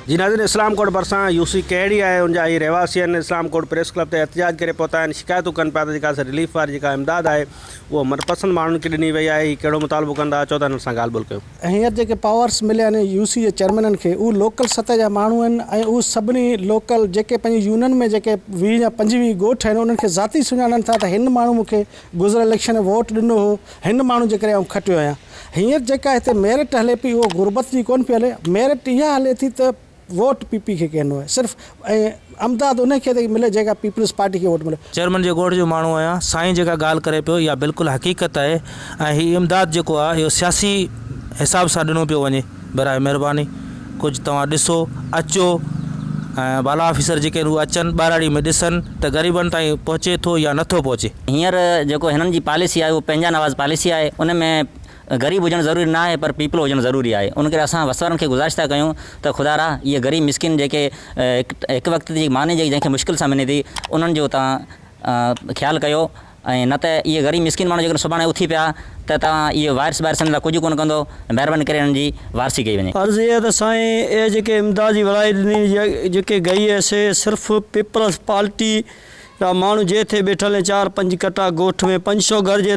जी नाज़रीन, इस्लाम कोट भरिसां यूसी कहिड़ी आहे उनजा ही रहवासी आहिनि। इस्लाम कोट प्रेस क्लब ते एहतजाज करे पहुता आहिनि, शिकायतूं कनि पिया त जेका रिलीफ वारी जेका इमदाद आहे उहो मनपसंद माण्हुनि खे ॾिनी वई आहे। ही कहिड़ो मुतालबो कंदा अचो त हिन सां ॻाल्हि ॿोल कयूं। हींअर जेके पावर्स मिलिया आहिनि यूसी जे चेयरमैननि खे, उहे लोकल सतह जा माण्हू आहिनि ऐं उहे सभिनी लोकल जेके पंहिंजी यूनियन में जेके 20 या 25 ॻोठ आहिनि उन्हनि खे ज़ाती सुञाणनि था त हिन माण्हू मूंखे गुज़िरियल इलेक्शन में वोट ॾिनो हो, हिन माण्हू जे करे आउं खटियो आहियां। हींअर जेका हिते मेरिट हले पई उहो गुरबत जी कोन पई हले, मेरिट इहा हले थी त वोट पीपी खे कहनो है, सिर्फ़ अमदाद उन खे मिले जेका पीपल्स पार्टी खे वोट मिले। चेयरमैन जे ॻोठ जो माण्हू आहियां, साईं जेका ॻाल्हि करे पियो इहा बिल्कुलु हक़ीक़त आहे ऐं हीउ इमदाद जेको आहे इहो सियासी हिसाब सां ॾिनो पियो वञे। बराए महिरबानी कुझु तव्हां ॾिसो, अचो ऐं बाला ऑफिसर जेके उहे अचनि ॿाराड़ी में ॾिसनि त ग़रीबनि ताईं पहुचे थो या नथो पहुचे। हींअर जेको हिननि जी पॉलिसी आहे उहो पंहिंजा नवाज़ पॉलिसी आहे, उन में गरीब हुजणु ज़रूरी न आहे पर पीपल हुजणु ज़रूरी आहे। उन करे असां वसवारनि खे गुज़ारिश था कयूं त ख़ुदा रा इहे ग़रीब मिसकिन जेके हिकु वक़्त जी माने जेकी जंहिंखे मुश्किल सां मिले थी उन्हनि जो तव्हां ख़्यालु कयो ऐं न त इहे ग़रीब मिसकिन माण्हू जेकर सुभाणे उथी पिया त तव्हां इहे वारिस वारिसनि लाइ कुझु कोन कंदो। महिरबानी करे हिननि जी वारसी कई वञे। अर्ज़ु इहा त साईं ये जेके इमदाद जी विराई ॾिनी जेके गई है से सिर्फ़ु पीपल्स पार्टी जा माण्हू जे थे वेठल हैं 4-5 कटा ॻोठ में 500 घर जे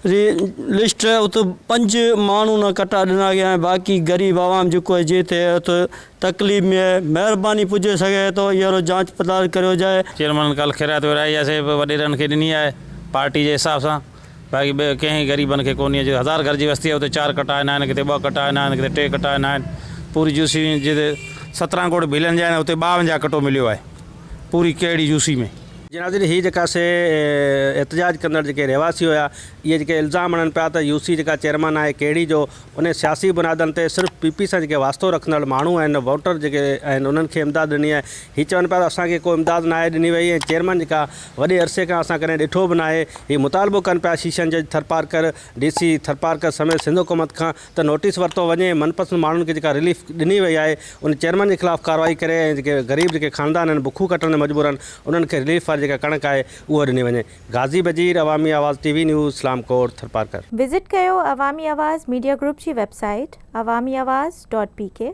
लिस्ट है, उतो 5 माण्हू न कटा ॾिना गया हैं। बाक़ी गरीब आवाम जेको है जे थे तो तकलीफ़ में है। महिरबानी पुॼे सघे तो इहो जांच पड़ताल करियो जाए। चेयरमैन कल ख़ैरात विराईसीं वॾेरनि खे ॾिनी आहे पार्टी जे हिसाब सां। बाक़ी ॿिए कंहिं ग़रीबनि खे कोन्हे। जो 1000 घर जी बस्ती आहे उते 4 कटा आहिनि, किथे 2 कटा आहिनि, किथे 3 कटा आहिनि। पूरी यूसी जिते 17 कोट भीलन जा आहिनि उते 52 कटो मिलियो आहे पूरी कहिड़ी यूसी में। जी नाज़रीन, ही जेका से एहतजाज कंदड़ जेके रहवासी हुआ ये जेके इल्ज़ाम हणनि पिया त यूसी जेका चेयरमैन आहे कहिड़ी जो उन सियासी बुनियादनि ते सिर्फ़ु पीपी सां जेके वास्तो रखंदड़ माण्हू आहिनि, वोटर जेके आहिनि उन्हनि खे इमदाद ॾिनी आहे। हीअ चवनि पिया त असांखे को इमदाद न आहे ॾिनी वई ऐं चेयरमैन जेका वॾे अरसे खां असां कॾहिं ॾिठो बि न आहे। हीअ मुतालबो कनि पिया शीशन जज थरपारकर DC थरपारकर समेत सिंध हुकूमत खां त नोटिस वरितो वञे, मनपसंद माण्हुनि खे जेका रिलीफ ॾिनी वई आहे उन चेयरमैन जे ख़िलाफ़ु कार्रवाई करे ऐं जेके ग़रीब जेके ख़ानदान आहिनि बुखूं कटण में मजबूर आहिनि उन्हनि खे रिलीफ वारी जेका कणक आहे उहो ॾिनी वञे। गाज़ी बजीर, अवामी आवाज़ TV न्यूज़, इस्लाम कोट, थरपारकर। विजिट कयो अवामी आवाज़ मीडिया ग्रुप जी वेबसाइट awamiawaz.pk।